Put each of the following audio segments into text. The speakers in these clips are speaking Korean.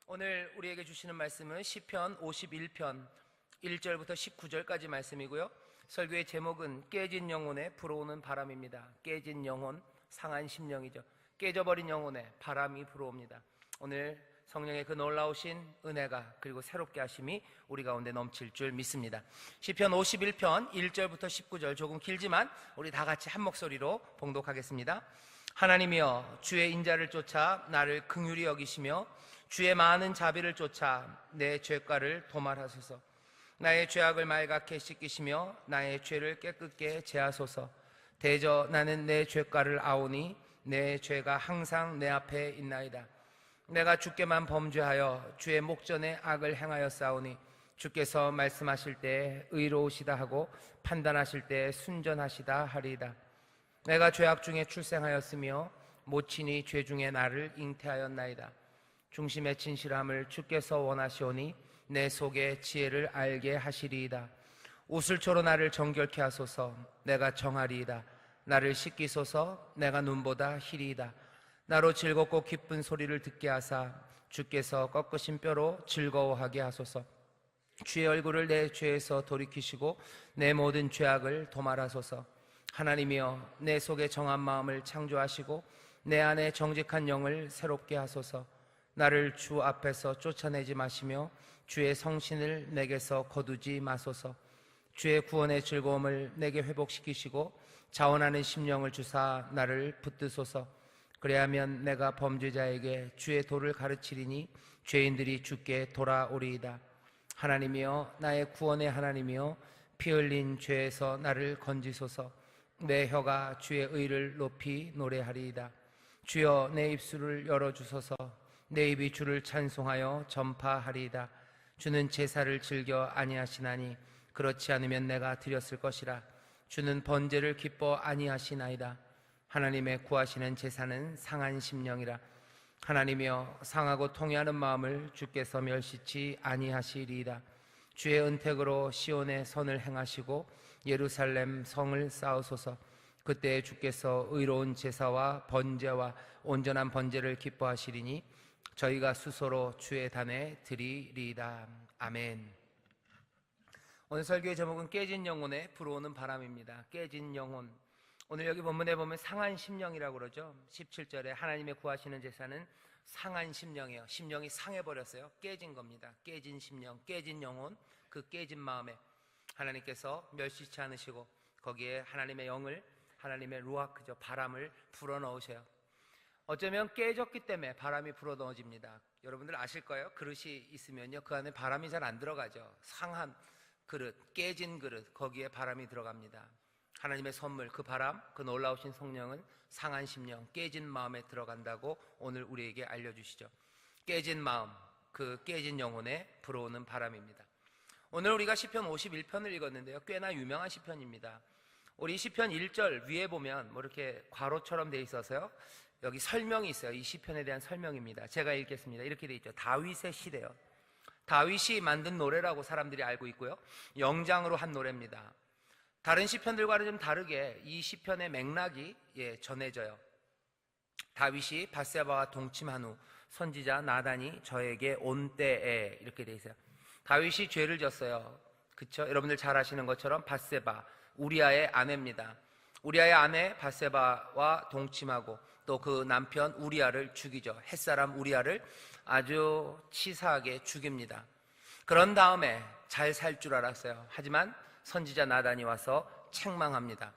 오늘 우리에게 주시는 말씀은 시편 51편 1절부터 19절까지 말씀이고요. 설교의 제목은 깨진 영혼에 불어오는 바람입니다. 깨진 영혼, 상한 심령이죠. 깨져버린 영혼에 바람이 불어옵니다. 오늘 성령의 그 놀라우신 은혜가 그리고 새롭게 하심이 우리 가운데 넘칠 줄 믿습니다. 시편 51편 1절부터 19절, 조금 길지만 우리 다 같이 한 목소리로 봉독하겠습니다. 하나님이여, 주의 인자를 쫓아 나를 긍휼히 여기시며 주의 많은 자비를 쫓아 내 죄가를 도말하소서. 나의 죄악을 말갛게 씻기시며 나의 죄를 깨끗게 제하소서. 대저 나는 내 죄가를 아오니 내 죄가 항상 내 앞에 있나이다. 내가 주께만 범죄하여 주의 목전에 악을 행하여 싸우니 주께서 말씀하실 때 의로우시다 하고 판단하실 때 순전하시다 하리이다. 내가 죄악 중에 출생하였으며 모친이 죄 중에 나를 잉태하였나이다. 중심의 진실함을 주께서 원하시오니 내 속에 지혜를 알게 하시리이다. 우슬초로 나를 정결케 하소서. 내가 정하리이다. 나를 씻기소서. 내가 눈보다 희리이다. 나로 즐겁고 기쁜 소리를 듣게 하사 주께서 꺾으신 뼈로 즐거워하게 하소서. 주의 얼굴을 내 죄에서 돌이키시고 내 모든 죄악을 도말하소서. 하나님이여, 내 속에 정한 마음을 창조하시고 내 안에 정직한 영을 새롭게 하소서. 나를 주 앞에서 쫓아내지 마시며 주의 성신을 내게서 거두지 마소서. 주의 구원의 즐거움을 내게 회복시키시고 자원하는 심령을 주사 나를 붙드소서. 그래야면 내가 범죄자에게 주의 도를 가르치리니 죄인들이 주께 돌아오리이다. 하나님이여, 나의 구원의 하나님이여, 피 흘린 죄에서 나를 건지소서. 내 혀가 주의 의를 높이 노래하리이다. 주여, 내 입술을 열어주소서. 내 입이 주를 찬송하여 전파하리이다. 주는 제사를 즐겨 아니하시나니 그렇지 않으면 내가 드렸을 것이라. 주는 번제를 기뻐 아니하시나이다. 하나님의 구하시는 제사는 상한 심령이라. 하나님이여, 상하고 통회하는 마음을 주께서 멸시치 아니하시리이다. 주의 은택으로 시온의 선을 행하시고 예루살렘 성을 쌓으소서. 그때 주께서 의로운 제사와 번제와 온전한 번제를 기뻐하시리니 저희가 수소로 주의 단에 드리리이다. 아멘. 오늘 설교의 제목은 깨진 영혼에 불어오는 바람입니다. 깨진 영혼. 오늘 여기 본문에 보면 상한 심령이라고 그러죠. 17절에 하나님의 구하시는 제사는 상한 심령이에요. 심령이 상해버렸어요. 깨진 겁니다. 깨진 심령, 깨진 영혼, 그 깨진 마음에 하나님께서 멸시치 않으시고 거기에 하나님의 영을, 하나님의 루아크죠, 바람을 불어넣으셔요. 어쩌면 깨졌기 때문에 바람이 불어넣어집니다. 여러분들 아실 거예요. 그릇이 있으면요, 그 안에 바람이 잘 안 들어가죠. 상한 그릇, 깨진 그릇, 거기에 바람이 들어갑니다. 하나님의 선물, 그 바람, 그 놀라우신 성령은 상한 심령, 깨진 마음에 들어간다고 오늘 우리에게 알려주시죠. 깨진 마음, 그 깨진 영혼에 불어오는 바람입니다. 오늘 우리가 시편 51편을 읽었는데요, 꽤나 유명한 시편입니다. 우리 시편 1절 위에 보면 뭐 이렇게 괄호처럼 돼 있어서요, 여기 설명이 있어요. 이 시편에 대한 설명입니다. 제가 읽겠습니다. 이렇게 돼 있죠. 다윗의 시래요. 다윗이 만든 노래라고 사람들이 알고 있고요, 영장으로 한 노래입니다. 다른 시편들과는 좀 다르게 이 시편의 맥락이 전해져요. 다윗이 밧세바와 동침한 후 선지자 나단이 저에게 온 때에, 이렇게 돼 있어요. 다윗이 죄를 졌어요. 그쵸? 여러분들 잘 아시는 것처럼 밧세바, 우리아의 아내입니다. 우리아의 아내 밧세바와 동침하고 또 그 남편 우리아를 죽이죠. 햇사람 우리아를 아주 치사하게 죽입니다. 그런 다음에 잘 살 줄 알았어요. 하지만 선지자 나단이 와서 책망합니다.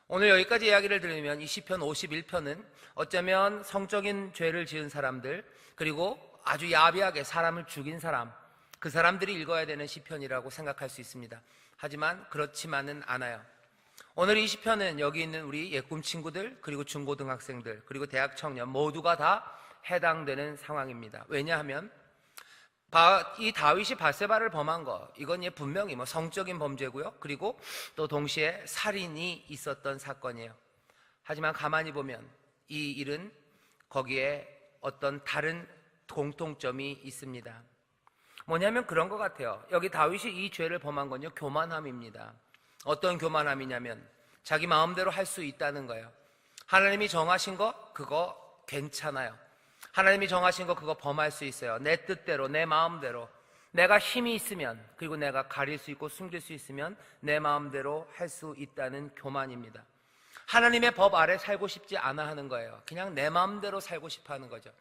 오늘 여기까지 이야기를 들으면 이 시편 51편은 어쩌면 성적인 죄를 지은 사람들, 그리고 아주 야비하게 사람을 죽인 사람, 그 사람들이 읽어야 되는 시편이라고 생각할 수 있습니다. 하지만 그렇지만은 않아요. 오늘 이 시편은 여기 있는 우리 예꿈 친구들, 그리고 중고등학생들, 그리고 대학 청년 모두가 다 해당되는 상황입니다. 왜냐하면 이 다윗이 밧세바를 범한 거, 이건 분명히 성적인 범죄고요, 그리고 또 동시에 살인이 있었던 사건이에요. 하지만 가만히 보면 이 일은 거기에 어떤 다른 공통점이 있습니다. 뭐냐면 그런 것 같아요. 여기 다윗이 이 죄를 범한 건요, 교만함입니다. 어떤 교만함이냐면 자기 마음대로 할 수 있다는 거예요. 하나님이 정하신 거, 그거 괜찮아요. 하나님이 정하신 거 그거 범할 수 있어요. 내 뜻대로, 내 마음대로. 내가 힘이 있으면, 그리고 내가 가릴 수 있고 숨길 수 있으면 내 마음대로 할 수 있다는 교만입니다. 하나님의 법 아래 살고 싶지 않아 하는 거예요. 그냥 내 마음대로 살고 싶어 하는 거죠.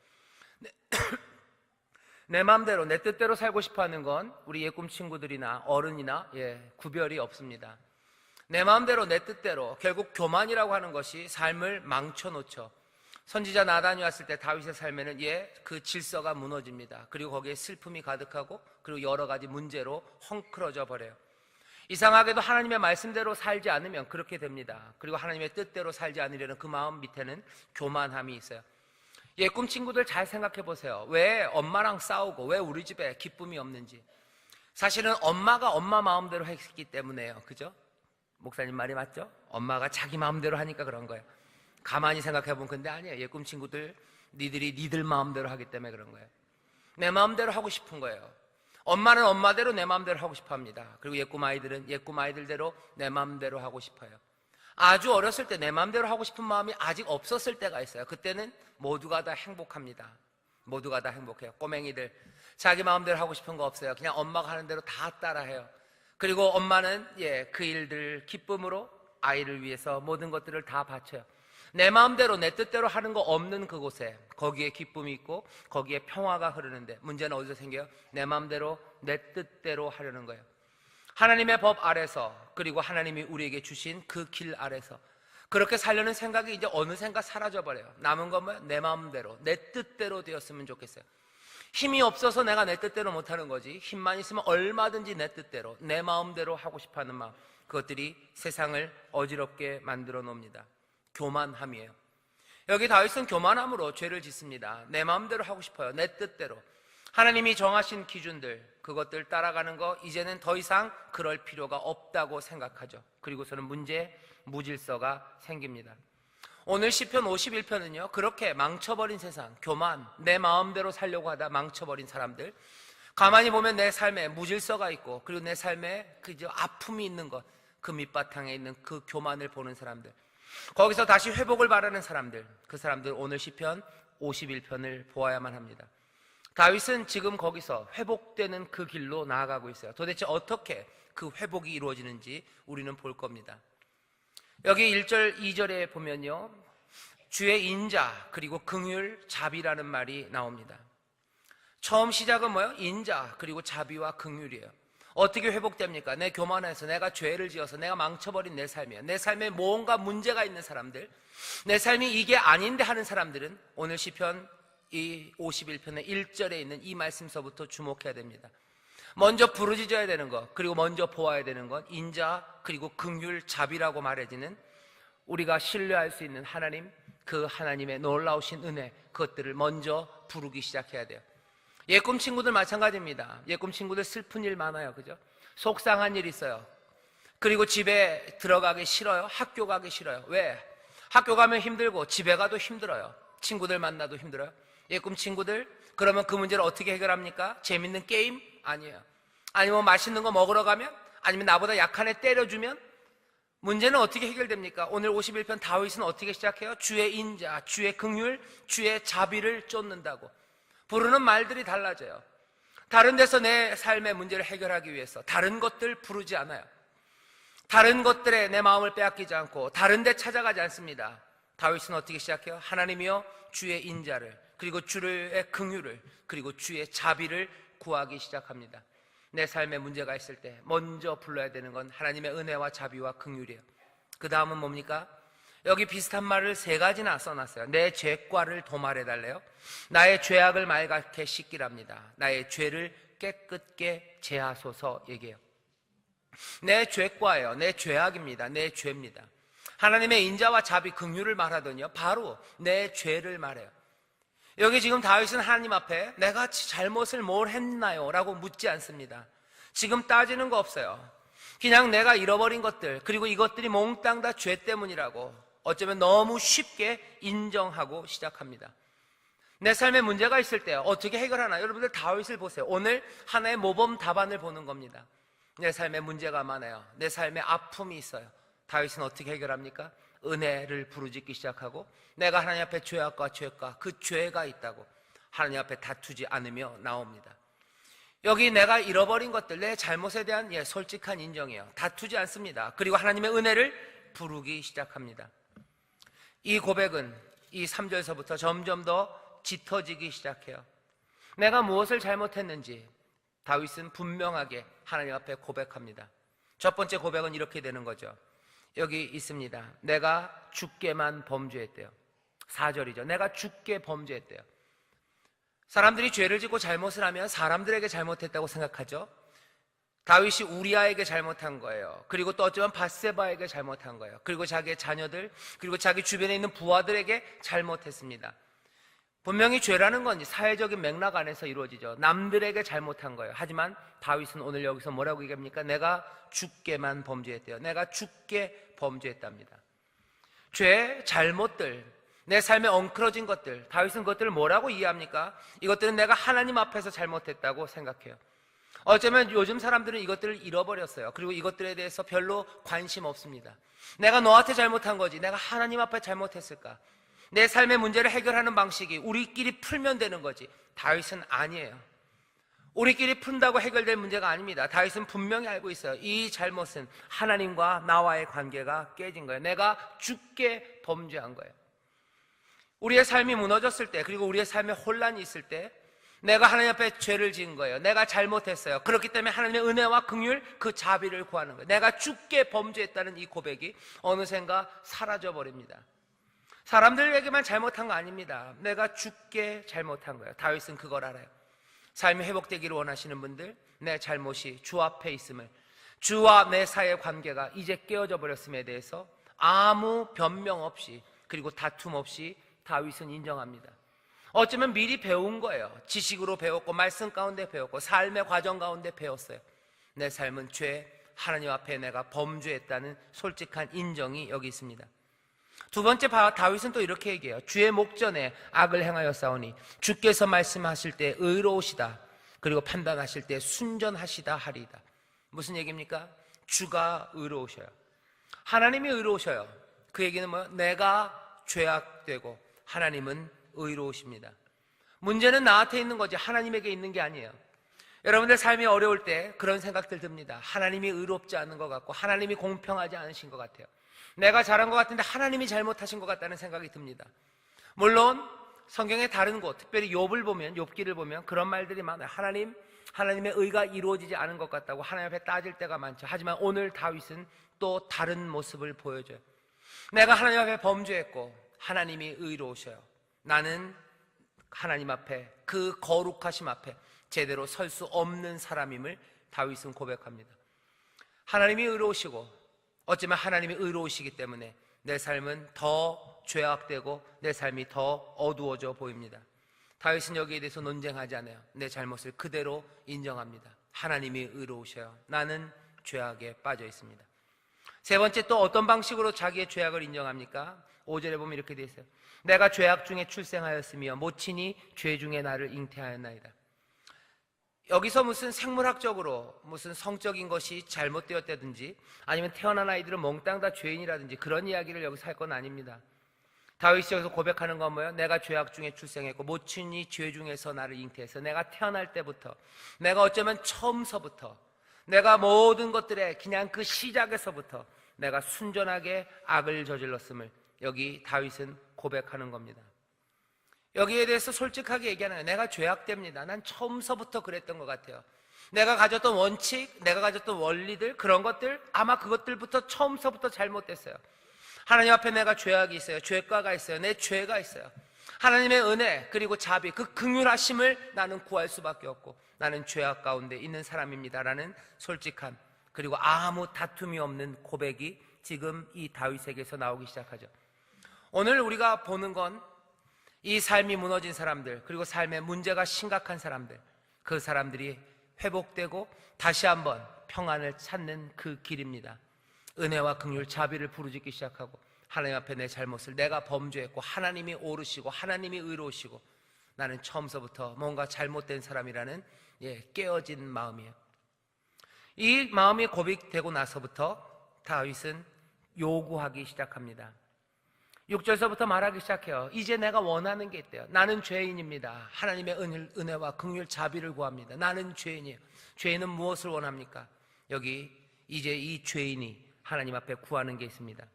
내 마음대로, 내 뜻대로 살고 싶어 하는 건 우리 예꿈 친구들이나 어른이나 구별이 없습니다. 내 마음대로, 내 뜻대로, 결국 교만이라고 하는 것이 삶을 망쳐놓죠. 선지자 나단이 왔을 때 다윗의 삶에는 그 질서가 무너집니다. 그리고 거기에 슬픔이 가득하고 그리고 여러 가지 문제로 헝클어져 버려요. 이상하게도 하나님의 말씀대로 살지 않으면 그렇게 됩니다. 그리고 하나님의 뜻대로 살지 않으려는 그 마음 밑에는 교만함이 있어요. 꿈 친구들 잘 생각해 보세요. 왜 엄마랑 싸우고 왜 우리 집에 기쁨이 없는지. 사실은 엄마가 엄마 마음대로 했기 때문에요. 그죠? 목사님 말이 맞죠? 엄마가 자기 마음대로 하니까 그런 거예요. 가만히 생각해 보면 근데 아니에요. 꿈 친구들 니들이 니들 마음대로 하기 때문에 그런 거예요. 내 마음대로 하고 싶은 거예요. 엄마는 엄마대로 내 마음대로 하고 싶어 합니다. 그리고 예꿈 아이들은 예꿈 아이들대로 내 마음대로 하고 싶어요. 아주 어렸을 때 내 마음대로 하고 싶은 마음이 아직 없었을 때가 있어요. 그때는 모두가 다 행복합니다. 모두가 다 행복해요. 꼬맹이들 자기 마음대로 하고 싶은 거 없어요. 그냥 엄마가 하는 대로 다 따라해요. 그리고 엄마는 그 일들 기쁨으로 아이를 위해서 모든 것들을 다 바쳐요. 내 마음대로 내 뜻대로 하는 거 없는 그곳에 거기에 기쁨이 있고 거기에 평화가 흐르는데 문제는 어디서 생겨요? 내 마음대로 내 뜻대로 하려는 거예요. 하나님의 법 아래서 그리고 하나님이 우리에게 주신 그 길 아래서 그렇게 살려는 생각이 이제 어느샌가 사라져버려요. 남은 건 뭐예요? 내 마음대로 내 뜻대로 되었으면 좋겠어요. 힘이 없어서 내가 내 뜻대로 못하는 거지 힘만 있으면 얼마든지 내 뜻대로 내 마음대로 하고 싶어하는 마음, 그것들이 세상을 어지럽게 만들어 놓습니다. 교만함이에요. 여기 다윗은 교만함으로 죄를 짓습니다. 내 마음대로 하고 싶어요. 내 뜻대로. 하나님이 정하신 기준들, 그것들 따라가는 거 이제는 더 이상 그럴 필요가 없다고 생각하죠. 그리고서는 무질서가 생깁니다. 오늘 시편 51편은요 그렇게 망쳐버린 세상, 교만, 내 마음대로 살려고 하다 망쳐버린 사람들, 가만히 보면 내 삶에 무질서가 있고 그리고 내 삶에 그저 아픔이 있는 것, 그 밑바탕에 있는 그 교만을 보는 사람들, 거기서 다시 회복을 바라는 사람들, 그 사람들 오늘 시편 51편을 보아야만 합니다. 다윗은 지금 거기서 회복되는 그 길로 나아가고 있어요. 도대체 어떻게 그 회복이 이루어지는지 우리는 볼 겁니다. 여기 1절, 2절에 보면요 주의 인자 그리고 긍휼, 자비라는 말이 나옵니다. 처음 시작은 뭐예요? 인자 그리고 자비와 긍휼이에요. 어떻게 회복됩니까? 내 교만해서 내가 죄를 지어서 내가 망쳐버린 내 삶이에요. 내 삶에 뭔가 문제가 있는 사람들, 내 삶이 이게 아닌데 하는 사람들은 오늘 시편 이 51편의 1절에 있는 이 말씀서부터 주목해야 됩니다. 먼저 부르짖어야 되는 것, 그리고 먼저 보아야 되는 것, 인자 그리고 긍휼, 자비라고 말해지는 우리가 신뢰할 수 있는 하나님, 그 하나님의 놀라우신 은혜, 그것들을 먼저 부르기 시작해야 돼요. 예꿈 친구들 마찬가지입니다. 예꿈 친구들 슬픈 일 많아요. 그죠? 속상한 일 있어요. 그리고 집에 들어가기 싫어요. 학교 가기 싫어요. 왜? 학교 가면 힘들고 집에 가도 힘들어요. 친구들 만나도 힘들어요. 예꿈 친구들, 그러면 그 문제를 어떻게 해결합니까? 재밌는 게임? 아니에요. 아니면 맛있는 거 먹으러 가면? 아니면 나보다 약한 애 때려주면? 문제는 어떻게 해결됩니까? 오늘 51편 다윗은 어떻게 시작해요? 주의 인자, 주의 긍휼, 주의 자비를 쫓는다고. 부르는 말들이 달라져요. 다른 데서 내 삶의 문제를 해결하기 위해서 다른 것들 부르지 않아요. 다른 것들에 내 마음을 빼앗기지 않고 다른 데 찾아가지 않습니다. 다윗은 어떻게 시작해요? 하나님이여 주의 인자를, 그리고 주의 긍휼을, 그리고 주의 자비를 구하기 시작합니다. 내 삶에 문제가 있을 때 먼저 불러야 되는 건 하나님의 은혜와 자비와 긍휼이에요. 그 다음은 뭡니까? 여기 비슷한 말을 3가지나 써놨어요. 내 죄과를 도말해달래요. 나의 죄악을 맑게 씻기랍니다. 나의 죄를 깨끗게 제하소서 얘기해요. 내 죄과예요. 내 죄악입니다. 내 죄입니다. 하나님의 인자와 자비, 긍휼을 말하더니요 바로 내 죄를 말해요. 여기 지금 다윗은 하나님 앞에 내가 잘못을 뭘 했나요? 라고 묻지 않습니다. 지금 따지는 거 없어요. 그냥 내가 잃어버린 것들, 그리고 이것들이 몽땅 다 죄 때문이라고 어쩌면 너무 쉽게 인정하고 시작합니다. 내 삶에 문제가 있을 때 어떻게 해결하나? 여러분들 다윗을 보세요. 오늘 하나의 모범 답안을 보는 겁니다. 내 삶에 문제가 많아요. 내 삶에 아픔이 있어요. 다윗은 어떻게 해결합니까? 은혜를 부르짖기 시작하고 내가 하나님 앞에 죄악과 그 죄가 있다고, 하나님 앞에 다투지 않으며 나옵니다. 여기 내가 잃어버린 것들, 내 잘못에 대한 솔직한 인정이에요. 다투지 않습니다. 그리고 하나님의 은혜를 부르기 시작합니다. 이 고백은 이 3절서부터 점점 더 짙어지기 시작해요. 내가 무엇을 잘못했는지 다윗은 분명하게 하나님 앞에 고백합니다. 첫 번째 고백은 이렇게 되는 거죠. 여기 있습니다. 내가 주께만 범죄했대요. 4절이죠. 내가 주께 범죄했대요. 사람들이 죄를 짓고 잘못을 하면 사람들에게 잘못했다고 생각하죠. 다윗이 우리아에게 잘못한 거예요. 그리고 또 어쩌면 밧세바에게 잘못한 거예요. 그리고 자기의 자녀들, 그리고 자기 주변에 있는 부하들에게 잘못했습니다. 분명히 죄라는 건 사회적인 맥락 안에서 이루어지죠. 남들에게 잘못한 거예요. 하지만 다윗은 오늘 여기서 뭐라고 얘기합니까? 내가 주께만 범죄했대요. 내가 주께 범죄했답니다. 죄, 잘못들, 내 삶에 엉클어진 것들, 다윗은 그것들을 뭐라고 이해합니까? 이것들은 내가 하나님 앞에서 잘못했다고 생각해요. 어쩌면 요즘 사람들은 이것들을 잃어버렸어요. 그리고 이것들에 대해서 별로 관심 없습니다. 내가 너한테 잘못한 거지, 내가 하나님 앞에 잘못했을까? 내 삶의 문제를 해결하는 방식이 우리끼리 풀면 되는 거지. 다윗은 아니에요. 우리끼리 푼다고 해결될 문제가 아닙니다. 다윗은 분명히 알고 있어요. 이 잘못은 하나님과 나와의 관계가 깨진 거예요. 내가 주께 범죄한 거예요. 우리의 삶이 무너졌을 때, 그리고 우리의 삶에 혼란이 있을 때 내가 하나님 앞에 죄를 지은 거예요. 내가 잘못했어요. 그렇기 때문에 하나님의 은혜와 긍휼, 그 자비를 구하는 거예요. 내가 주께 범죄했다는 이 고백이 어느샌가 사라져 버립니다. 사람들에게만 잘못한 거 아닙니다. 내가 주께 잘못한 거예요. 다윗은 그걸 알아요. 삶이 회복되기를 원하시는 분들, 내 잘못이 주 앞에 있음을, 주와 내 사이의 관계가 이제 깨어져 버렸음에 대해서 아무 변명 없이, 그리고 다툼 없이 다윗은 인정합니다. 어쩌면 미리 배운 거예요. 지식으로 배웠고, 말씀 가운데 배웠고, 삶의 과정 가운데 배웠어요. 내 삶은 죄, 하나님 앞에 내가 범죄했다는 솔직한 인정이 여기 있습니다. 두 번째, 다윗은 또 이렇게 얘기해요. 주의 목전에 악을 행하였사오니 주께서 말씀하실 때 의로우시다, 그리고 판단하실 때 순전하시다 하리이다. 무슨 얘기입니까? 주가 의로우셔요. 하나님이 의로우셔요. 그 얘기는 뭐예요? 내가 죄악되고 하나님은 의로우십니다. 문제는 나한테 있는 거지 하나님에게 있는 게 아니에요. 여러분들 삶이 어려울 때 그런 생각들 듭니다. 하나님이 의롭지 않은 것 같고, 하나님이 공평하지 않으신 것 같아요. 내가 잘한 것 같은데 하나님이 잘못하신 것 같다는 생각이 듭니다. 물론 성경의 다른 곳, 특별히 욥을 보면, 욥기를 보면 그런 말들이 많아요. 하나님의 의가 이루어지지 않은 것 같다고 하나님 앞에 따질 때가 많죠. 하지만 오늘 다윗은 또 다른 모습을 보여줘요. 내가 하나님 앞에 범죄했고 하나님이 의로우셔요. 나는 하나님 앞에, 그 거룩하심 앞에 제대로 설 수 없는 사람임을 다윗은 고백합니다. 하나님이 의로우시고, 어쩌면 하나님이 의로우시기 때문에 내 삶은 더 죄악되고 내 삶이 더 어두워져 보입니다. 다윗은 여기에 대해서 논쟁하지 않아요. 내 잘못을 그대로 인정합니다. 하나님이 의로우셔요. 나는 죄악에 빠져 있습니다. 세 번째, 또 어떤 방식으로 자기의 죄악을 인정합니까? 5절에 보면 이렇게 되어 있어요. 내가 죄악 중에 출생하였으며 모친이 죄 중에 나를 잉태하였나이다. 여기서 무슨 생물학적으로 무슨 성적인 것이 잘못되었다든지, 아니면 태어난 아이들은 몽땅 다 죄인이라든지 그런 이야기를 여기서 할 건 아닙니다. 다윗이 여기서 고백하는 건 뭐예요? 내가 죄악 중에 출생했고 모친이 죄 중에서 나를 잉태해서, 내가 태어날 때부터, 내가 어쩌면 처음서부터, 내가 모든 것들에 그냥 그 시작에서부터 내가 순전하게 악을 저질렀음을 여기 다윗은 고백하는 겁니다. 여기에 대해서 솔직하게 얘기하는 거예요. 내가 죄악됩니다. 난 처음서부터 그랬던 것 같아요. 내가 가졌던 원칙, 내가 가졌던 원리들, 그런 것들, 아마 그것들부터 처음서부터 잘못됐어요. 하나님 앞에 내가 죄악이 있어요. 죄가가 있어요. 내 죄가 있어요. 하나님의 은혜, 그리고 자비, 그 긍휼하심을 나는 구할 수밖에 없고, 나는 죄악 가운데 있는 사람입니다라는 솔직한, 그리고 아무 다툼이 없는 고백이 지금 이 다윗에게서 나오기 시작하죠. 오늘 우리가 보는 건 이 삶이 무너진 사람들, 그리고 삶의 문제가 심각한 사람들, 그 사람들이 회복되고 다시 한번 평안을 찾는 그 길입니다. 은혜와 긍휼, 자비를 부르짖기 시작하고, 하나님 앞에 내 잘못을, 내가 범죄했고 하나님이 옳으시고 하나님이 의로우시고 나는 처음서부터 뭔가 잘못된 사람이라는 깨어진 마음이에요. 이 마음이 고백되고 나서부터 다윗은 요구하기 시작합니다. 6절서부터 말하기 시작해요. 이제 내가 원하는 게 있대요. 나는 죄인입니다. 하나님의 은혜와 긍휼 자비를 구합니다. 나는 죄인이에요. 죄인은 무엇을 원합니까? 여기 이제 이 죄인이 하나님 앞에 구하는 게 있습니다.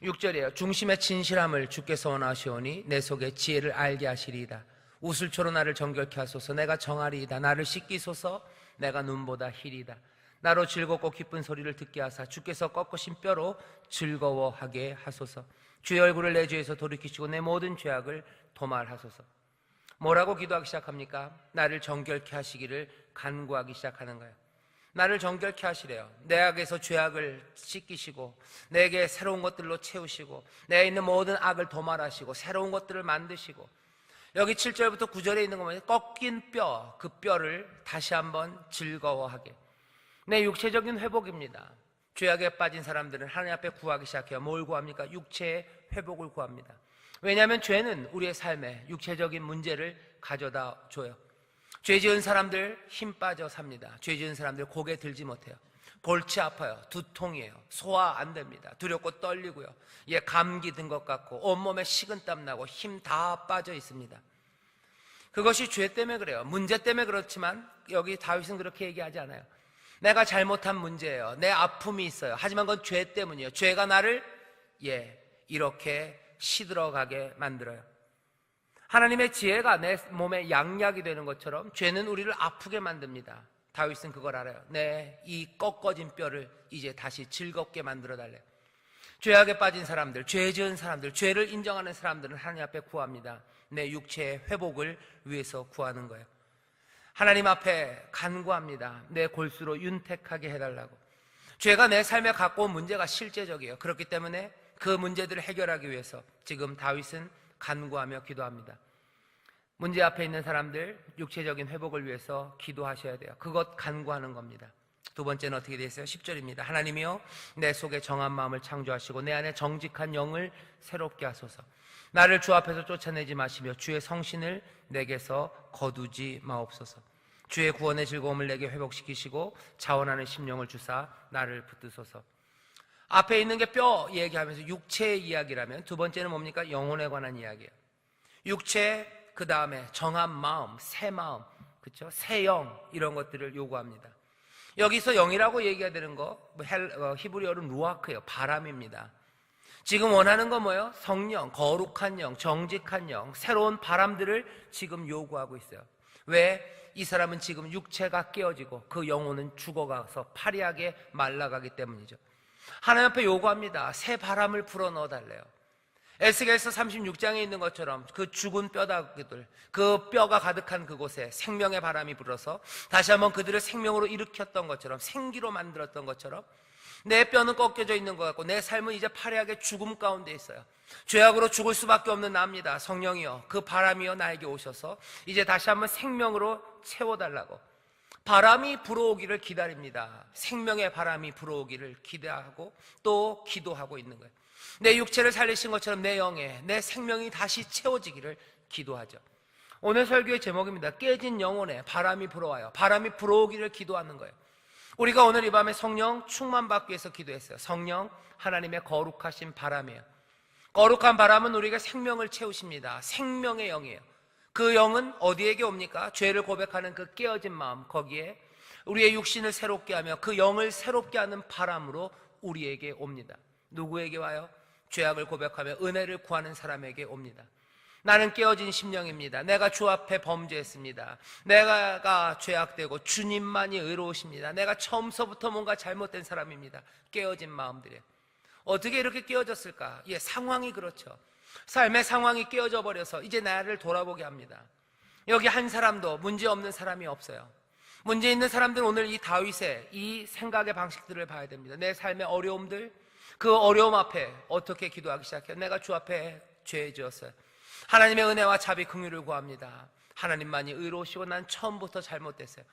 6절이에요. 중심의 진실함을 주께서 원하시오니 내 속에 지혜를 알게 하시리이다. 우슬초로 나를 정결케 하소서. 내가 정하리이다. 나를 씻기소서. 내가 눈보다 희리이다. 나로 즐겁고 기쁜 소리를 듣게 하사 주께서 꺾으신 뼈로 즐거워하게 하소서. 주의 얼굴을 내 죄에서 돌이키시고 내 모든 죄악을 도말하소서. 뭐라고 기도하기 시작합니까? 나를 정결케 하시기를 간구하기 시작하는 거예요. 나를 정결케 하시래요. 내 악에서 죄악을 씻기시고 내게 새로운 것들로 채우시고 내에 있는 모든 악을 도말하시고 새로운 것들을 만드시고, 여기 7절부터 9절에 있는 거 뭐냐면 꺾인 뼈, 그 뼈를 다시 한번 즐거워하게. 내 육체적인 회복입니다. 죄악에 빠진 사람들은 하나님 앞에 구하기 시작해요. 뭘 구합니까? 육체의 회복을 구합니다. 왜냐하면 죄는 우리의 삶에 육체적인 문제를 가져다 줘요. 죄 지은 사람들 힘 빠져 삽니다. 죄 지은 사람들 고개 들지 못해요. 골치 아파요. 두통이에요. 소화 안 됩니다. 두렵고 떨리고요. 감기 든 것 같고 온몸에 식은땀 나고 힘 다 빠져 있습니다. 그것이 죄 때문에 그래요. 문제 때문에 그렇지만 여기 다윗은 그렇게 얘기하지 않아요. 내가 잘못한 문제예요. 내 아픔이 있어요. 하지만 그건 죄 때문이에요. 죄가 나를 이렇게 시들어가게 만들어요. 하나님의 지혜가 내 몸에 양약이 되는 것처럼 죄는 우리를 아프게 만듭니다. 다윗은 그걸 알아요. 내 이 꺾어진 뼈를 이제 다시 즐겁게 만들어 달래요. 죄악에 빠진 사람들, 죄 지은 사람들, 죄를 인정하는 사람들은 하나님 앞에 구합니다. 내 육체의 회복을 위해서 구하는 거예요. 하나님 앞에 간구합니다. 내 골수로 윤택하게 해달라고. 죄가 내 삶에 갖고 온 문제가 실제적이에요. 그렇기 때문에 그 문제들을 해결하기 위해서 지금 다윗은 간구하며 기도합니다. 문제 앞에 있는 사람들 육체적인 회복을 위해서 기도하셔야 돼요. 그것 간구하는 겁니다. 두 번째는 어떻게 되어 있어요? 10절입니다. 하나님이여 내 속에 정한 마음을 창조하시고 내 안에 정직한 영을 새롭게 하소서. 나를 주 앞에서 쫓아내지 마시며 주의 성신을 내게서 거두지 마옵소서. 주의 구원의 즐거움을 내게 회복시키시고 자원하는 심령을 주사 나를 붙드소서. 앞에 있는 게 뼈 얘기하면서 육체의 이야기라면 두 번째는 뭡니까? 영혼에 관한 이야기예요. 육체, 그 다음에 정한 마음, 새 마음, 그렇죠? 새 영, 이런 것들을 요구합니다. 여기서 영이라고 얘기가 되는 거 히브리어로는 루아크예요. 바람입니다. 지금 원하는 건 뭐예요? 성령, 거룩한 영, 정직한 영, 새로운 바람들을 지금 요구하고 있어요. 왜? 이 사람은 지금 육체가 깨어지고 그 영혼은 죽어가서 파리하게 말라가기 때문이죠. 하나님 앞에 요구합니다. 새 바람을 불어넣어 달래요. 에스겔서 36장에 있는 것처럼 그 죽은 뼈다귀들, 그 뼈가 가득한 그곳에 생명의 바람이 불어서 다시 한번 그들을 생명으로 일으켰던 것처럼, 생기로 만들었던 것처럼 내 뼈는 꺾여져 있는 것 같고 내 삶은 이제 파리하게 죽음 가운데 있어요. 죄악으로 죽을 수밖에 없는 나입니다. 성령이여, 그 바람이여 나에게 오셔서 이제 다시 한번 생명으로 채워달라고. 바람이 불어오기를 기다립니다. 생명의 바람이 불어오기를 기대하고 또 기도하고 있는 거예요. 내 육체를 살리신 것처럼 내 영에, 내 생명이 다시 채워지기를 기도하죠. 오늘 설교의 제목입니다. 깨진 영혼에 바람이 불어와요. 바람이 불어오기를 기도하는 거예요. 우리가 오늘 이 밤에 성령 충만받기 위해서 기도했어요. 성령, 하나님의 거룩하신 바람이에요. 거룩한 바람은 우리가 생명을 채우십니다. 생명의 영이에요. 그 영은 어디에게 옵니까? 죄를 고백하는 그 깨어진 마음, 거기에 우리의 육신을 새롭게 하며 그 영을 새롭게 하는 바람으로 우리에게 옵니다. 누구에게 와요? 죄악을 고백하며 은혜를 구하는 사람에게 옵니다. 나는 깨어진 심령입니다. 내가 주 앞에 범죄했습니다. 내가 죄악되고 주님만이 의로우십니다. 내가 처음서부터 뭔가 잘못된 사람입니다. 깨어진 마음들이에요. 어떻게 이렇게 깨어졌을까? 상황이 그렇죠. 삶의 상황이 깨어져 버려서 이제 나를 돌아보게 합니다. 여기 한 사람도 문제 없는 사람이 없어요. 문제 있는 사람들은 오늘 이 다윗의 이 생각의 방식들을 봐야 됩니다. 내 삶의 어려움들, 그 어려움 앞에 어떻게 기도하기 시작해요? 내가 주 앞에 죄 지었어요. 하나님의 은혜와 자비 긍휼을 구합니다. 하나님만이 의로우시고 난 처음부터 잘못됐어요.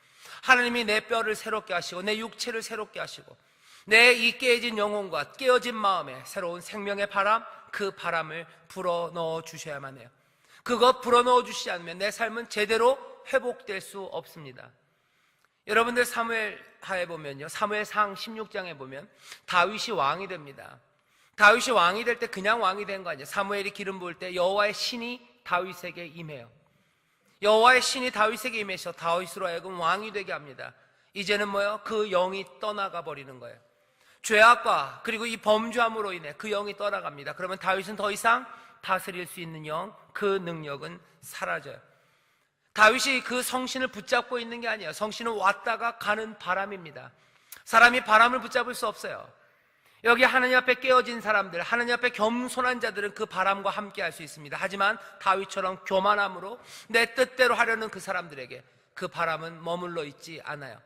하나님이 내 뼈를 새롭게 하시고 내 육체를 새롭게 하시고 내 이 깨진 영혼과 깨어진 마음에 새로운 생명의 바람, 그 바람을 불어넣어 주셔야만 해요. 그것 불어넣어 주시지 않으면 내 삶은 제대로 회복될 수 없습니다. 여러분들 사무엘하에 보면요, 사무엘상 16장에 보면 다윗이 왕이 됩니다. 다윗이 왕이 될 때 그냥 왕이 된 거 아니에요. 사무엘이 기름 부을 때 여호와의 신이 다윗에게 임해요. 여호와의 신이 다윗에게 임해서 다윗으로 하여금 왕이 되게 합니다. 이제는 뭐예요? 그 영이 떠나가 버리는 거예요. 죄악과 그리고 이 범죄함으로 인해 그 영이 떠나갑니다. 그러면 다윗은 더 이상 다스릴 수 있는 영, 그 능력은 사라져요. 다윗이 그 성신을 붙잡고 있는 게 아니에요. 성신은 왔다가 가는 바람입니다. 사람이 바람을 붙잡을 수 없어요. 여기 하나님 앞에 깨어진 사람들, 하나님 앞에 겸손한 자들은 그 바람과 함께 할 수 있습니다. 하지만 다윗처럼 교만함으로 내 뜻대로 하려는 그 사람들에게 그 바람은 머물러 있지 않아요.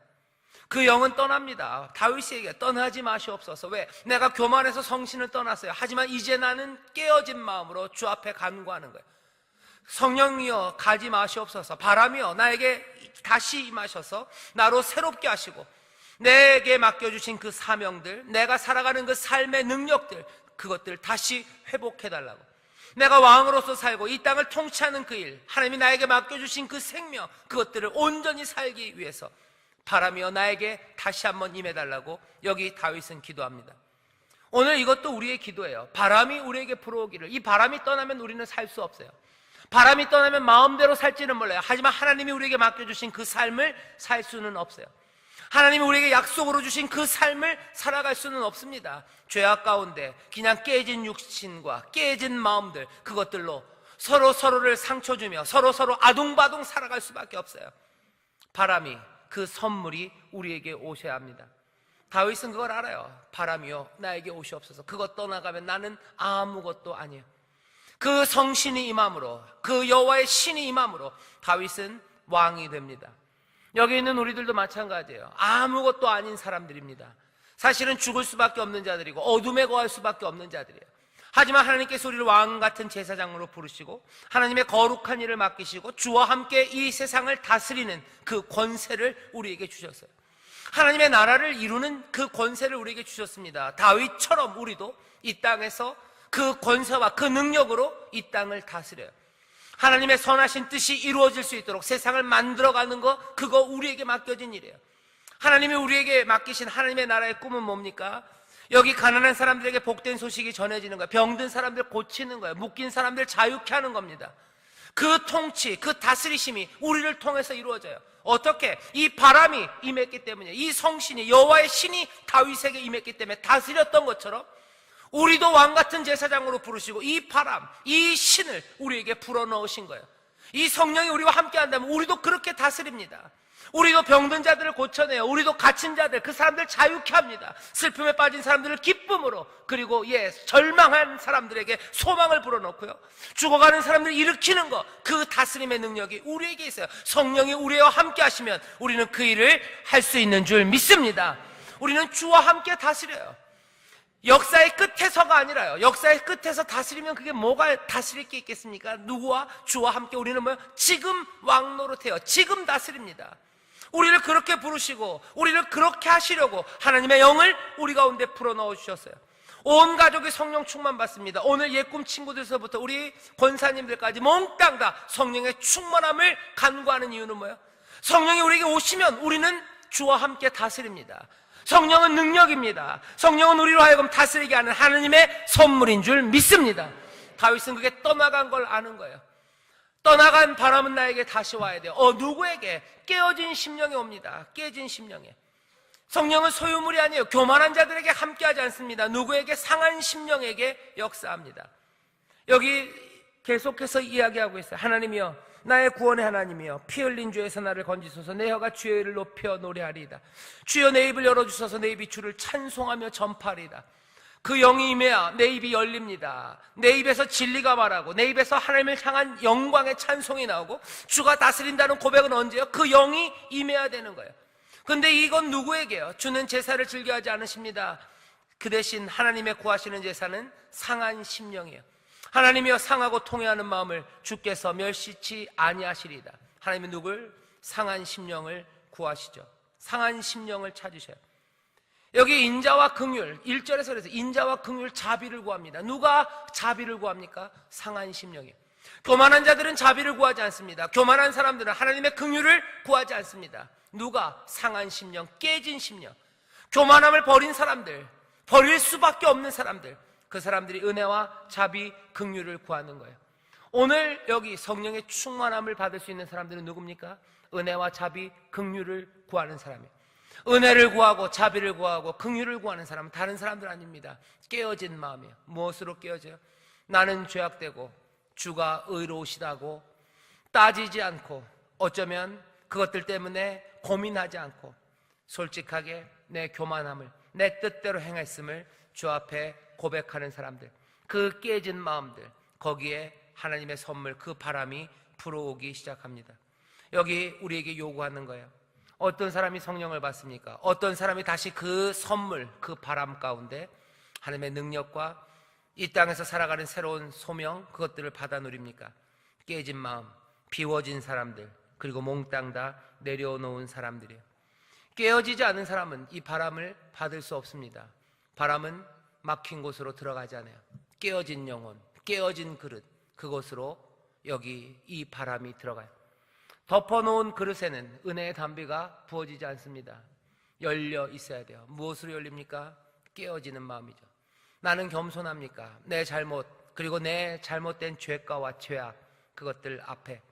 그 영은 떠납니다. 다윗에게 떠나지 마시옵소서. 왜? 내가 교만해서 성신을 떠났어요. 하지만 이제 나는 깨어진 마음으로 주 앞에 간구하는 거예요. 성령이여 가지 마시옵소서. 바람이여 나에게 다시 임하셔서 나로 새롭게 하시고 내게 맡겨주신 그 사명들, 내가 살아가는 그 삶의 능력들, 그것들 다시 회복해달라고. 내가 왕으로서 살고 이 땅을 통치하는 그 일, 하나님이 나에게 맡겨주신 그 생명, 그것들을 온전히 살기 위해서 바람이여 나에게 다시 한번 임해달라고 여기 다윗은 기도합니다. 오늘 이것도 우리의 기도예요. 바람이 우리에게 불어오기를. 이 바람이 떠나면 우리는 살 수 없어요. 바람이 떠나면 마음대로 살지는 몰라요. 하지만 하나님이 우리에게 맡겨주신 그 삶을 살 수는 없어요. 하나님이 우리에게 약속으로 주신 그 삶을 살아갈 수는 없습니다. 죄악 가운데 그냥 깨진 육신과 깨진 마음들, 그것들로 서로를 상처 주며 서로 아둥바둥 살아갈 수밖에 없어요. 바람이, 그 선물이 우리에게 오셔야 합니다. 다윗은 그걸 알아요. 바람이요 나에게 오시옵소서. 그것 떠나가면 나는 아무것도 아니에요. 그 성신이 임함으로, 그 여호와의 신이 임함으로 다윗은 왕이 됩니다. 여기 있는 우리들도 마찬가지예요. 아무것도 아닌 사람들입니다. 사실은 죽을 수밖에 없는 자들이고 어둠에 거할 수밖에 없는 자들이에요. 하지만 하나님께서 우리를 왕 같은 제사장으로 부르시고 하나님의 거룩한 일을 맡기시고 주와 함께 이 세상을 다스리는 그 권세를 우리에게 주셨어요. 하나님의 나라를 이루는 그 권세를 우리에게 주셨습니다. 다윗처럼 우리도 이 땅에서 그 권세와 그 능력으로 이 땅을 다스려요. 하나님의 선하신 뜻이 이루어질 수 있도록 세상을 만들어가는 거, 그거 우리에게 맡겨진 일이에요. 하나님이 우리에게 맡기신 하나님의 나라의 꿈은 뭡니까? 여기 가난한 사람들에게 복된 소식이 전해지는 거예요. 병든 사람들 고치는 거예요. 묶인 사람들 자유케 하는 겁니다. 그 통치, 그 다스리심이 우리를 통해서 이루어져요. 어떻게? 이 바람이 임했기 때문에, 이 성신이, 여호와의 신이 다윗에게 임했기 때문에 다스렸던 것처럼 우리도 왕같은 제사장으로 부르시고 이 바람, 이 신을 우리에게 불어넣으신 거예요. 이 성령이 우리와 함께 한다면 우리도 그렇게 다스립니다. 우리도 병든 자들을 고쳐내요. 우리도 갇힌 자들, 그 사람들 자유케 합니다. 슬픔에 빠진 사람들을 기쁨으로, 그리고 절망한 사람들에게 소망을 불어넣고요, 죽어가는 사람들을 일으키는 것, 그 다스림의 능력이 우리에게 있어요. 성령이 우리와 함께 하시면 우리는 그 일을 할 수 있는 줄 믿습니다. 우리는 주와 함께 다스려요. 역사의 끝에서가 아니라요. 역사의 끝에서 다스리면 그게 뭐가 다스릴 게 있겠습니까? 누구와? 주와 함께 우리는 지금 왕노릇해요. 지금 다스립니다. 우리를 그렇게 부르시고 우리를 그렇게 하시려고 하나님의 영을 우리 가운데 풀어넣어 주셨어요. 온 가족이 성령 충만 받습니다. 오늘 예꿈 친구들서부터 우리 권사님들까지 몽땅 다 성령의 충만함을 간구하는 이유는 뭐예요? 성령이 우리에게 오시면 우리는 주와 함께 다스립니다. 성령은 능력입니다. 성령은 우리로 하여금 다스리게 하는 하나님의 선물인 줄 믿습니다. 다윗은 그게 떠나간 걸 아는 거예요. 떠나간 바람은 나에게 다시 와야 돼요. 누구에게? 깨어진 심령에 옵니다. 깨진 심령에. 성령은 소유물이 아니에요. 교만한 자들에게 함께하지 않습니다. 누구에게? 상한 심령에게 역사합니다. 여기 계속해서 이야기하고 있어요. 하나님이여, 나의 구원의 하나님이여, 피 흘린 죄에서 나를 건지소서. 내 혀가 주의 의를 높여 노래하리이다. 주여 내 입을 열어주소서. 내 입이 주를 찬송하며 전파하리이다. 그 영이 임해야 내 입이 열립니다. 내 입에서 진리가 말하고 내 입에서 하나님을 향한 영광의 찬송이 나오고 주가 다스린다는 고백은 언제요? 그 영이 임해야 되는 거예요. 근데 이건 누구에게요? 주는 제사를 즐겨하지 않으십니다. 그 대신 하나님의 구하시는 제사는 상한 심령이에요. 하나님이여, 상하고 통회하는 마음을 주께서 멸시치 아니하시리이다. 하나님은 누굴? 상한 심령을 구하시죠. 상한 심령을 찾으셔요. 여기 인자와 긍휼, 1절에서 그래서 인자와 긍휼, 자비를 구합니다. 누가 자비를 구합니까? 상한 심령이에요. 교만한 자들은 자비를 구하지 않습니다. 교만한 사람들은 하나님의 긍휼을 구하지 않습니다. 누가? 상한 심령, 깨진 심령. 교만함을 버린 사람들, 버릴 수밖에 없는 사람들, 그 사람들이 은혜와 자비, 긍휼을 구하는 거예요. 오늘 여기 성령의 충만함을 받을 수 있는 사람들은 누굽니까? 은혜와 자비, 긍휼을 구하는 사람이에요. 은혜를 구하고 자비를 구하고 긍휼을 구하는 사람은 다른 사람들 아닙니다. 깨어진 마음이에요. 무엇으로 깨어져요? 나는 죄악되고 주가 의로우시다고 따지지 않고, 어쩌면 그것들 때문에 고민하지 않고 솔직하게 내 교만함을, 내 뜻대로 행했음을 주 앞에 고백하는 사람들, 그 깨진 마음들, 거기에 하나님의 선물, 그 바람이 불어오기 시작합니다. 여기 우리에게 요구하는 거예요. 어떤 사람이 성령을 받습니까? 어떤 사람이 다시 그 선물, 그 바람 가운데 하나님의 능력과 이 땅에서 살아가는 새로운 소명, 그것들을 받아 누립니까? 깨진 마음, 비워진 사람들, 그리고 몽땅 다 내려놓은 사람들이에요. 깨어지지 않은 사람은 이 바람을 받을 수 없습니다. 바람은 막힌 곳으로 들어가지 않아요. 깨어진 영혼, 깨어진 그릇, 그곳으로 여기 이 바람이 들어가요. 덮어놓은 그릇에는 은혜의 담비가 부어지지 않습니다. 열려 있어야 돼요. 무엇으로 열립니까? 깨어지는 마음이죠. 나는 겸손합니까? 내 잘못, 그리고 내 잘못된 죄가와 죄악, 그것들 앞에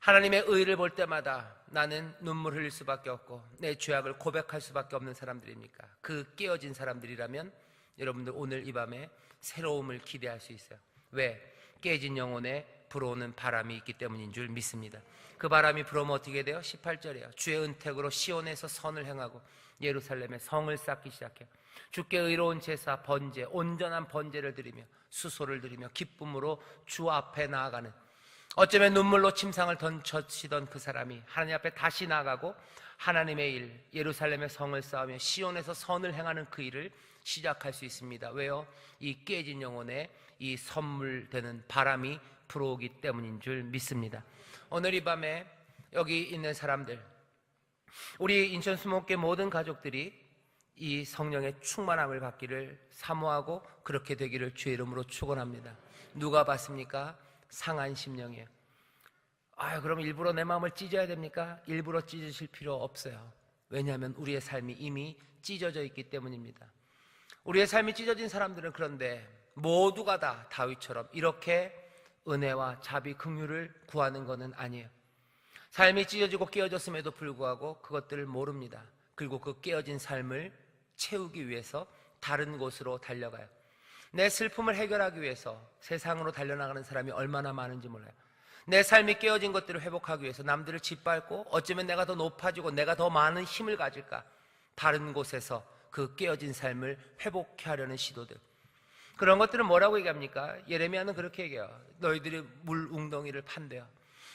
하나님의 의를 볼 때마다 나는 눈물 흘릴 수밖에 없고 내 죄악을 고백할 수밖에 없는 사람들입니까? 그 깨어진 사람들이라면 여러분들 오늘 이 밤에 새로움을 기대할 수 있어요. 왜? 깨진 영혼에 불어오는 바람이 있기 때문인 줄 믿습니다. 그 바람이 불어오면 어떻게 돼요? 18절이에요. 주의 은택으로 시온에서 선을 행하고 예루살렘에 성을 쌓기 시작해요. 주께 의로운 제사, 번제, 온전한 번제를 드리며 수소를 드리며 기쁨으로 주 앞에 나아가는, 어쩌면 눈물로 침상을 던져치던 그 사람이 하나님 앞에 다시 나가고 하나님의 일, 예루살렘의 성을 쌓으며 시온에서 선을 행하는 그 일을 시작할 수 있습니다. 왜요? 이 깨진 영혼에 이 선물되는 바람이 불어오기 때문인 줄 믿습니다. 오늘 이 밤에 여기 있는 사람들, 우리 인천 수목교 모든 가족들이 이 성령의 충만함을 받기를 사모하고 그렇게 되기를 주의 이름으로 축원합니다. 누가 받습니까? 상한 심령이에요. 그럼 일부러 내 마음을 찢어야 됩니까? 일부러 찢으실 필요 없어요. 왜냐하면 우리의 삶이 이미 찢어져 있기 때문입니다. 우리의 삶이 찢어진 사람들은 그런데 모두가 다 다윗처럼 이렇게 은혜와 자비, 긍휼을 구하는 것은 아니에요. 삶이 찢어지고 깨어졌음에도 불구하고 그것들을 모릅니다. 그리고 그 깨어진 삶을 채우기 위해서 다른 곳으로 달려가요. 내 슬픔을 해결하기 위해서 세상으로 달려나가는 사람이 얼마나 많은지 몰라요. 내 삶이 깨어진 것들을 회복하기 위해서 남들을 짓밟고 어쩌면 내가 더 높아지고 내가 더 많은 힘을 가질까, 다른 곳에서 그 깨어진 삶을 회복해 하려는 시도들, 그런 것들은 뭐라고 얘기합니까? 예레미야는 그렇게 얘기해요. 너희들이 물 웅덩이를 판대요.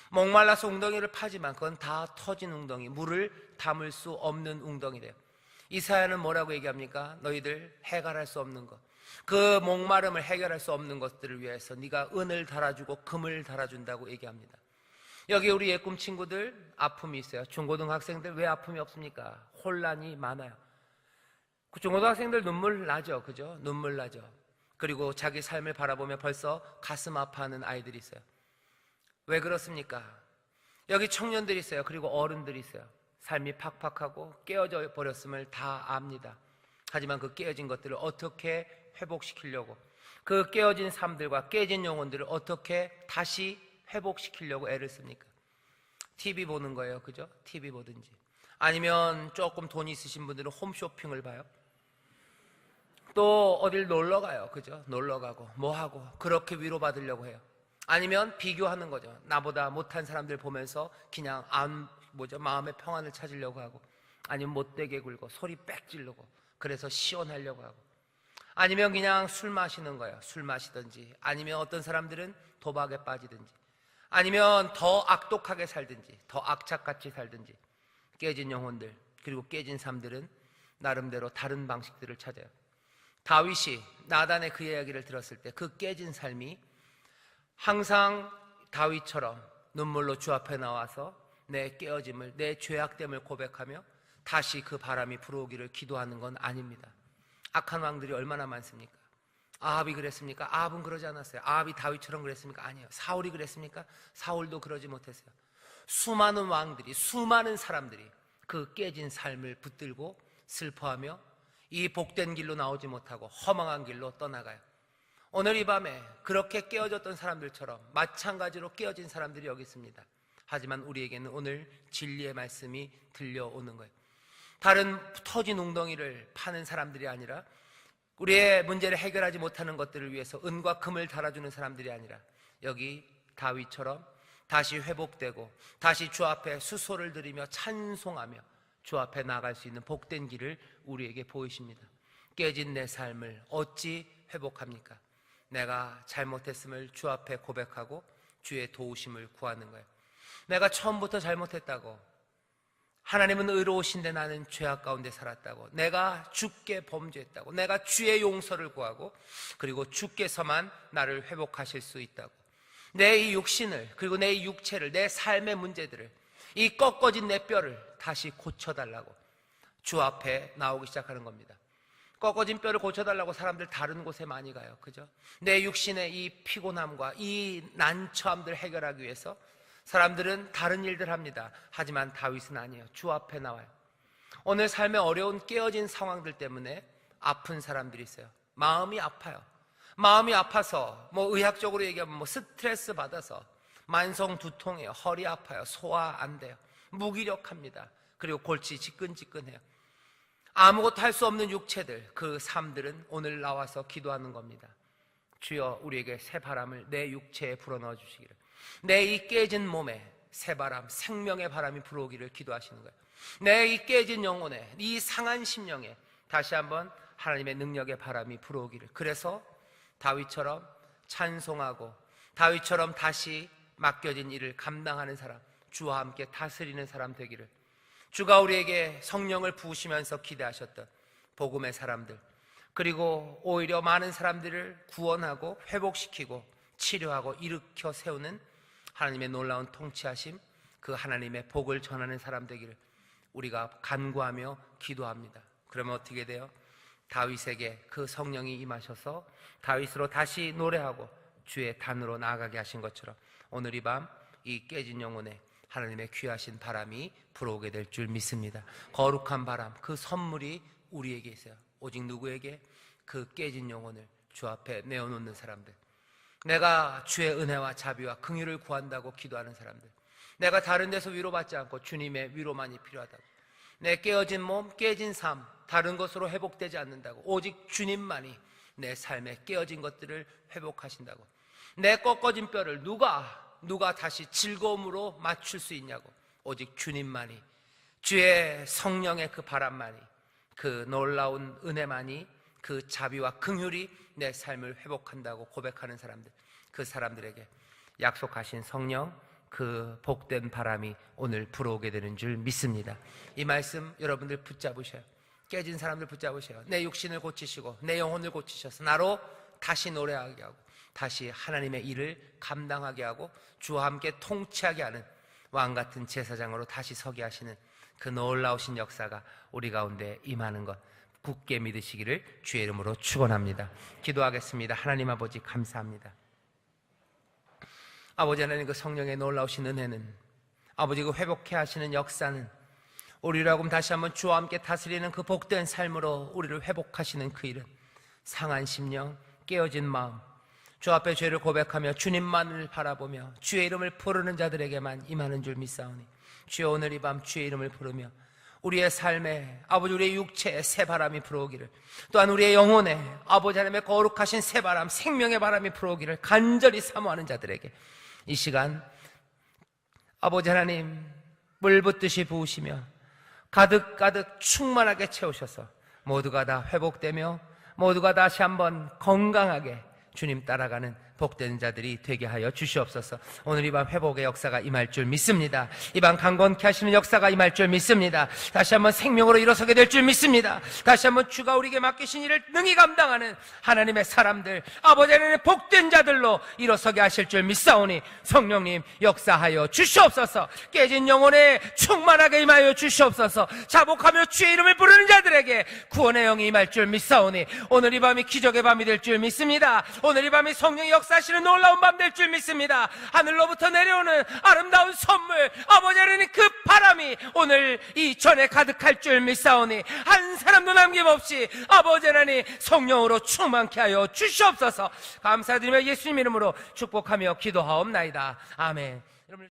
목말라서 웅덩이를 파지만 그건 다 터진 웅덩이, 물을 담을 수 없는 웅덩이래요. 이사야는 뭐라고 얘기합니까? 너희들 해결할 수 없는 것, 그 목마름을 해결할 수 없는 것들을 위해서 네가 은을 달아주고 금을 달아준다고 얘기합니다. 여기 우리 예꿈 친구들 아픔이 있어요. 중고등학생들 왜 아픔이 없습니까? 혼란이 많아요. 중고등학생들 눈물 나죠, 그죠? 눈물 나죠. 그리고 자기 삶을 바라보며 벌써 가슴 아파하는 아이들이 있어요. 왜 그렇습니까? 여기 청년들이 있어요. 그리고 어른들이 있어요. 삶이 팍팍하고 깨어져 버렸음을 다 압니다. 하지만 그 깨어진 것들을 어떻게 회복시키려고, 그 깨어진 삶들과 깨진 영혼들을 어떻게 다시 회복시키려고 애를 씁니까? TV 보는 거예요, 그죠? TV 보든지, 아니면 조금 돈 있으신 분들은 홈쇼핑을 봐요. 또 어딜 놀러 가요, 그죠? 놀러 가고 뭐하고 그렇게 위로받으려고 해요. 아니면 비교하는 거죠. 나보다 못한 사람들 보면서 그냥 마음의 평안을 찾으려고 하고, 아니면 못되게 굴고 소리 빽 지르고 그래서 시원하려고 하고, 아니면 그냥 술 마시는 거예요. 술 마시든지, 아니면 어떤 사람들은 도박에 빠지든지, 아니면 더 악독하게 살든지, 더 악착같이 살든지. 깨진 영혼들, 그리고 깨진 삶들은 나름대로 다른 방식들을 찾아요. 다윗이 나단의 그 이야기를 들었을 때 그 깨진 삶이 항상 다윗처럼 눈물로 주 앞에 나와서 내 깨어짐을, 내 죄악됨을 고백하며 다시 그 바람이 불어오기를 기도하는 건 아닙니다. 악한 왕들이 얼마나 많습니까? 아합이 그랬습니까? 아합은 그러지 않았어요. 아합이 다윗처럼 그랬습니까? 아니에요. 사울이 그랬습니까? 사울도 그러지 못했어요. 수많은 왕들이, 수많은 사람들이 그 깨진 삶을 붙들고 슬퍼하며 이 복된 길로 나오지 못하고 허망한 길로 떠나가요. 오늘 이 밤에 그렇게 깨어졌던 사람들처럼 마찬가지로 깨어진 사람들이 여기 있습니다. 하지만 우리에게는 오늘 진리의 말씀이 들려오는 거예요. 다른 터진 웅덩이를 파는 사람들이 아니라, 우리의 문제를 해결하지 못하는 것들을 위해서 은과 금을 달아주는 사람들이 아니라, 여기 다윗처럼 다시 회복되고 다시 주 앞에 수소를 드리며 찬송하며 주 앞에 나아갈 수 있는 복된 길을 우리에게 보이십니다. 깨진 내 삶을 어찌 회복합니까? 내가 잘못했음을 주 앞에 고백하고 주의 도우심을 구하는 거예요. 내가 처음부터 잘못했다고, 하나님은 의로우신데 나는 죄악 가운데 살았다고, 내가 주께 범죄했다고, 내가 주의 용서를 구하고, 그리고 주께서만 나를 회복하실 수 있다고, 내 이 육신을, 그리고 내 이 육체를, 내 삶의 문제들을, 이 꺾어진 내 뼈를 다시 고쳐달라고 주 앞에 나오기 시작하는 겁니다. 꺾어진 뼈를 고쳐달라고 사람들 다른 곳에 많이 가요. 그죠? 내 육신의 이 피곤함과 이 난처함들 해결하기 위해서 사람들은 다른 일들 합니다. 하지만 다윗은 아니에요. 주 앞에 나와요. 오늘 삶의 어려운 깨어진 상황들 때문에 아픈 사람들이 있어요. 마음이 아파요. 마음이 아파서, 의학적으로 얘기하면 스트레스 받아서 만성 두통이에요. 허리 아파요. 소화 안 돼요. 무기력합니다. 그리고 골치 지끈지끈해요. 아무것도 할 수 없는 육체들, 그 삶들은 오늘 나와서 기도하는 겁니다. 주여, 우리에게 새 바람을 내 육체에 불어넣어 주시기를, 내 이 깨진 몸에 새 바람, 생명의 바람이 불어오기를 기도하시는 거예요. 내 이 깨진 영혼에, 이 상한 심령에 다시 한번 하나님의 능력의 바람이 불어오기를, 그래서 다윗처럼 찬송하고 다윗처럼 다시 맡겨진 일을 감당하는 사람, 주와 함께 다스리는 사람 되기를, 주가 우리에게 성령을 부으시면서 기대하셨던 복음의 사람들, 그리고 오히려 많은 사람들을 구원하고 회복시키고 치료하고 일으켜 세우는 하나님의 놀라운 통치하심, 그 하나님의 복을 전하는 사람 되기를 우리가 간구하며 기도합니다. 그러면 어떻게 돼요? 다윗에게 그 성령이 임하셔서 다윗으로 다시 노래하고 주의 단으로 나아가게 하신 것처럼 오늘 이 밤 이 깨진 영혼에 하나님의 귀하신 바람이 불어오게 될 줄 믿습니다. 거룩한 바람, 그 선물이 우리에게 있어요. 오직 누구에게? 그 깨진 영혼을 주 앞에 내어놓는 사람들, 내가 주의 은혜와 자비와 긍휼을 구한다고 기도하는 사람들, 내가 다른 데서 위로받지 않고 주님의 위로만이 필요하다고, 내 깨어진 몸, 깨진 삶, 다른 것으로 회복되지 않는다고, 오직 주님만이 내 삶에 깨어진 것들을 회복하신다고, 내 꺾어진 뼈를 누가 다시 즐거움으로 맞출 수 있냐고, 오직 주님만이, 주의 성령의 그 바람만이, 그 놀라운 은혜만이, 그 자비와 긍휼이 내 삶을 회복한다고 고백하는 사람들, 그 사람들에게 약속하신 성령, 그 복된 바람이 오늘 불어오게 되는 줄 믿습니다. 이 말씀 여러분들 붙잡으셔요. 깨진 사람들 붙잡으셔요. 내 육신을 고치시고 내 영혼을 고치셔서 나로 다시 노래하게 하고 다시 하나님의 일을 감당하게 하고 주와 함께 통치하게 하는 왕같은 제사장으로 다시 서게 하시는 그 놀라우신 역사가 우리 가운데 임하는 것 굳게 믿으시기를 주의 이름으로 축원합니다. 기도하겠습니다. 하나님 아버지, 감사합니다. 아버지 하나님, 그 성령의 놀라우신 은혜는, 아버지 그 회복해 하시는 역사는 우리라고 다시 한번 주와 함께 다스리는 그 복된 삶으로 우리를 회복하시는 그 일은 상한 심령, 깨어진 마음, 주 앞에 죄를 고백하며 주님만을 바라보며 주의 이름을 부르는 자들에게만 임하는 줄 믿사오니, 주여 오늘 이 밤 주의 이름을 부르며 우리의 삶에, 아버지 우리의 육체에 새 바람이 불어오기를, 또한 우리의 영혼에 아버지 하나님의 거룩하신 새 바람, 생명의 바람이 불어오기를 간절히 사모하는 자들에게 이 시간 아버지 하나님 물 붓듯이 부으시며 가득가득 충만하게 채우셔서 모두가 다 회복되며 모두가 다시 한번 건강하게 주님 따라가는 복된 자들이 되게 하여 주시옵소서. 오늘 이 밤 회복의 역사가 임할 줄 믿습니다. 이 밤 강건케 하시는 역사가 임할 줄 믿습니다. 다시 한번 생명으로 일어서게 될 줄 믿습니다. 다시 한번 주가 우리에게 맡기신 일을 능히 감당하는 하나님의 사람들, 아버지 하나님의 복된 자들로 일어서게 하실 줄 믿사오니 성령님 역사하여 주시옵소서. 깨진 영혼에 충만하게 임하여 주시옵소서. 자복하며 주의 이름을 부르는 자들에게 구원의 영이 임할 줄 믿사오니 오늘 이 밤이 기적의 밤이 될 줄 믿습니다. 오늘 이 밤이 성령의 역사 역사하시는 놀라운 밤 될 줄 믿습니다. 하늘로부터 내려오는 아름다운 선물, 아버지 하나님, 그 바람이 오늘 이 전에 가득할 줄 믿사오니 한 사람도 남김없이 아버지 하나님 성령으로 충만케 하여 주시옵소서. 감사드리며 예수님 이름으로 축복하며 기도하옵나이다. 아멘.